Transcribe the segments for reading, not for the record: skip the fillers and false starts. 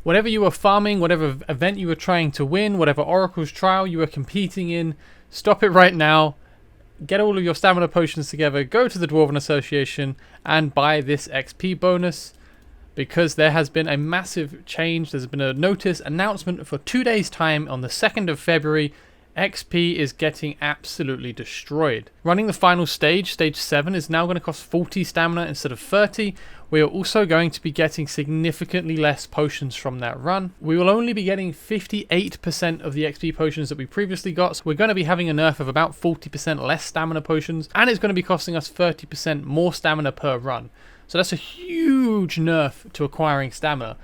Whatever you were farming, whatever event you were trying to win, whatever Oracle's Trial you were competing in, stop it right now. Get all of your stamina potions together, go to the Dwarven Association and buy this XP bonus, because there has been a massive change. There's been a notice announcement for 2 days time on the 2nd of February. XP is getting absolutely destroyed. Running the final stage, stage 7, is now going to cost 40 stamina instead of 30. We are also going to be getting significantly less potions from that run. We will only be getting 58% of the XP potions that we previously got. So we're going to be having a nerf of about 40% less stamina potions, and it's going to be costing us 30% more stamina per run. So that's a huge nerf to acquiring stamina.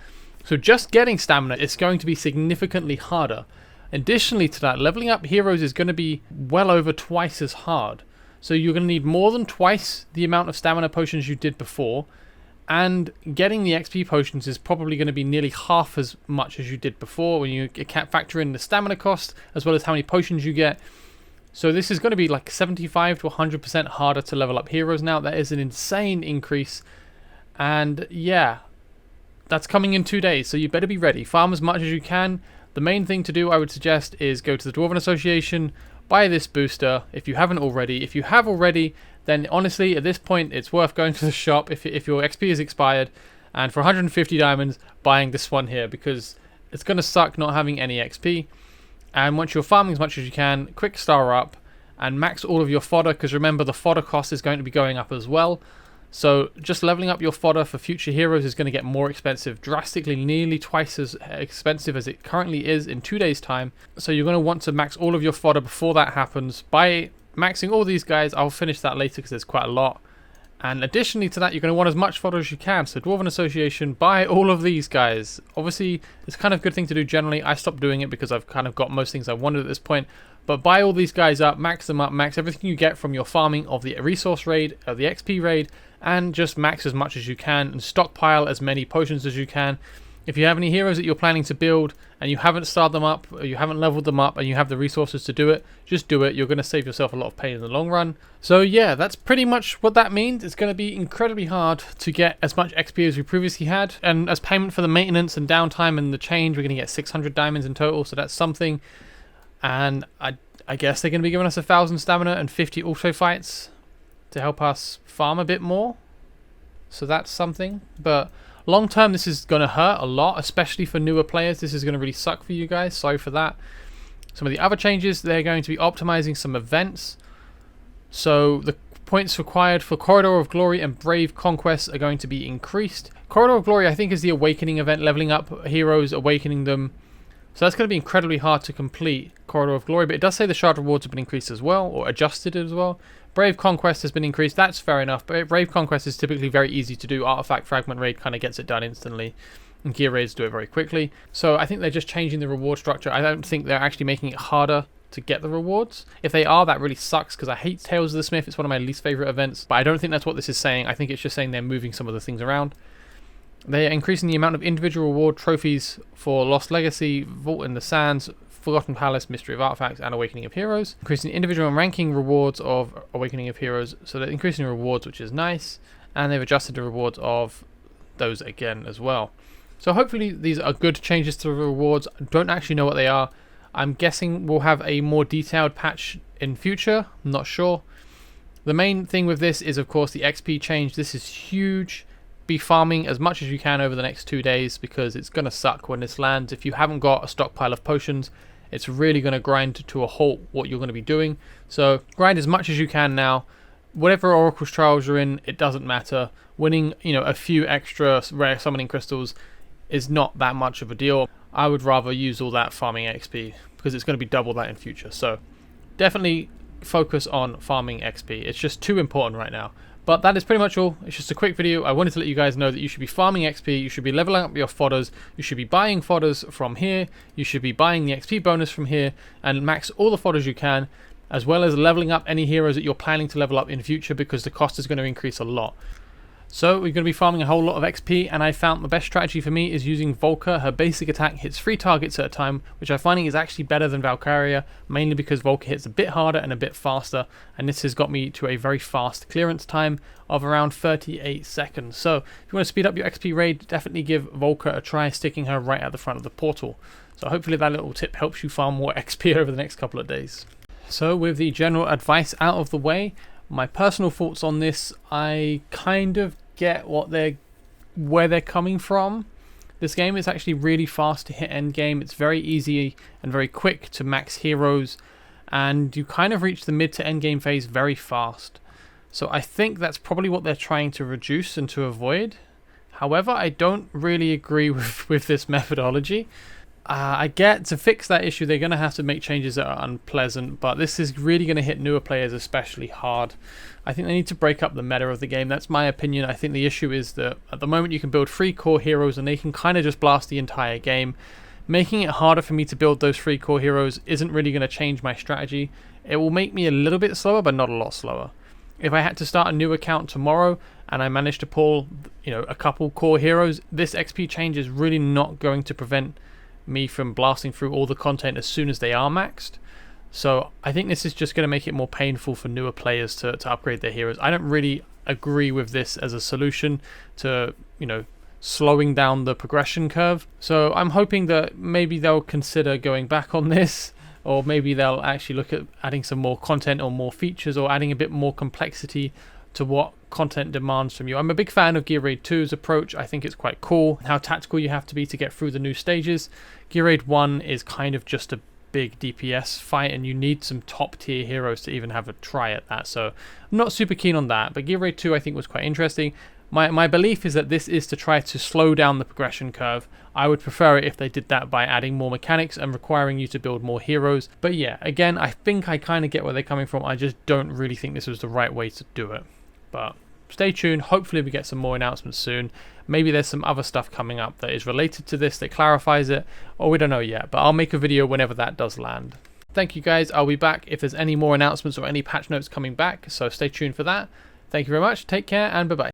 So just getting stamina is going to be significantly harder. Additionally to that, leveling up heroes is going to be well over twice as hard. So you're going to need more than twice the amount of stamina potions you did before, and getting the XP potions is probably going to be nearly half as much as you did before when you factor in the stamina cost as well as how many potions you get. So this is going to be like 75 to 100% harder to level up heroes now. That is an insane increase. And yeah, that's coming in 2 days, so you better be ready. Farm as much as you can. The main thing to do, I would suggest, is go to the Dwarven Association, buy this booster if you haven't already. If you have already, then honestly, at this point, it's worth going to the shop if your XP is expired, and for 150 diamonds, buying this one here, because it's going to suck not having any XP. And once you're farming as much as you can, quick star up and max all of your fodder, because remember, the fodder cost is going to be going up as well. So just leveling up your fodder for future heroes is going to get more expensive, drastically, nearly twice as expensive as it currently is in 2 days time. So you're going to want to max all of your fodder before that happens. By maxing all these guys, I'll finish that later because there's quite a lot. And additionally to that, you're going to want as much fodder as you can. So Dwarven Association, buy all of these guys. Obviously, it's kind of a good thing to do generally. I stopped doing it because I've kind of got most things I wanted at this point. But buy all these guys up, max them up, max everything you get from your farming of the resource raid, of the XP raid, and just max as much as you can and stockpile as many potions as you can. If you have any heroes that you're planning to build and you haven't started them up, or you haven't leveled them up and you have the resources to do it, just do it. You're going to save yourself a lot of pain in the long run. So yeah, that's pretty much what that means. It's going to be incredibly hard to get as much XP as we previously had, and as payment for the maintenance and downtime and the change, we're going to get 600 diamonds in total, so that's something. And I guess they're going to be giving us 1,000 stamina and 50 auto fights to help us farm a bit more, so that's something. But long term, this is going to hurt a lot, especially for newer players. This is going to really suck for you guys. Sorry for that. Some of the other changes, they're going to be optimizing some events. So the points required for Corridor of Glory and Brave Conquest are going to be increased. Corridor of Glory, I think, is the awakening event, leveling up heroes, awakening them. So that's going to be incredibly hard to complete, Corridor of Glory, but it does say the shard rewards have been increased as well, or adjusted as well. Brave Conquest has been increased, that's fair enough, but Brave Conquest is typically very easy to do. Artifact Fragment Raid kind of gets it done instantly, and Gear Raids do it very quickly. So I think they're just changing the reward structure. I don't think they're actually making it harder to get the rewards. If they are, that really sucks, because I hate Tales of the Smith. It's one of my least favorite events, but I don't think that's what this is saying. I think it's just saying they're moving some of the things around. They are increasing the amount of individual reward trophies for Lost Legacy, Vault in the Sands, Forgotten Palace, Mystery of Artifacts, and Awakening of Heroes. Increasing individual and ranking rewards of Awakening of Heroes, so they're increasing the rewards, which is nice, and they've adjusted the rewards of those again as well. So hopefully these are good changes to the rewards. I don't actually know what they are. I'm guessing we'll have a more detailed patch in future, I'm not sure. The main thing with this is, of course, the XP change. This is huge. Be farming as much as you can over the next 2 days, because it's going to suck when this lands. If you haven't got a stockpile of potions, it's really going to grind to a halt what you're going to be doing. So grind as much as you can now. Whatever Oracle's Trials you're in, it doesn't matter. Winning, a few extra rare summoning crystals is not that much of a deal. I would rather use all that farming XP, because it's going to be double that in future. So definitely focus on farming XP. It's just too important right now. But that is pretty much all. It's just a quick video. I wanted to let you guys know that you should be farming XP, you should be leveling up your fodders, you should be buying fodders from here, you should be buying the XP bonus from here, and max all the fodders you can, as well as leveling up any heroes that you're planning to level up in future, because the cost is going to increase a lot. So we're going to be farming a whole lot of XP, and I found the best strategy for me is using Volker. Her basic attack hits 3 targets at a time, which I'm finding is actually better than Valkyria, mainly because Volker hits a bit harder and a bit faster, and this has got me to a very fast clearance time of around 38 seconds. So if you want to speed up your XP raid, definitely give Volker a try, sticking her right at the front of the portal. So hopefully that little tip helps you farm more XP over the next couple of days. So with the general advice out of the way, my personal thoughts on this, I kind of get where they're coming from. This game is actually really fast to hit end game. It's very easy and very quick to max heroes, and you kind of reach the mid to end game phase very fast. So I think that's probably what they're trying to reduce and to avoid. However, I don't really agree with this methodology. I get to fix that issue, they're going to have to make changes that are unpleasant, but this is really going to hit newer players especially hard. I think they need to break up the meta of the game. That's my opinion. I think the issue is that at the moment you can build 3 core heroes and they can kind of just blast the entire game. Making it harder for me to build those 3 core heroes isn't really going to change my strategy. It will make me a little bit slower, but not a lot slower. If I had to start a new account tomorrow and I managed to pull, a couple core heroes, this XP change is really not going to prevent me from blasting through all the content as soon as they are maxed. So I think this is just going to make it more painful for newer players to upgrade their heroes. I don't really agree with this as a solution to, slowing down the progression curve. So I'm hoping that maybe they'll consider going back on this, or maybe they'll actually look at adding some more content or more features, or adding a bit more complexity to what content demands from you. I'm a big fan of Gear Raid 2's approach. I think it's quite cool how tactical you have to be to get through the new stages. Gear Raid 1 is kind of just a big DPS fight, and you need some top tier heroes to even have a try at that. So I'm not super keen on that, but Gear Raid 2 I think was quite interesting. My belief is that this is to try to slow down the progression curve. I would prefer it if they did that by adding more mechanics and requiring you to build more heroes. But yeah, again, I think I kind of get where they're coming from. I just don't really think this was the right way to do it. But stay tuned. Hopefully we get some more announcements soon. Maybe there's some other stuff coming up that is related to this that clarifies it, or we don't know yet, but I'll make a video whenever that does land. Thank you guys. I'll be back if there's any more announcements or any patch notes coming back, so stay tuned for that. Thank you very much. Take care and bye-bye.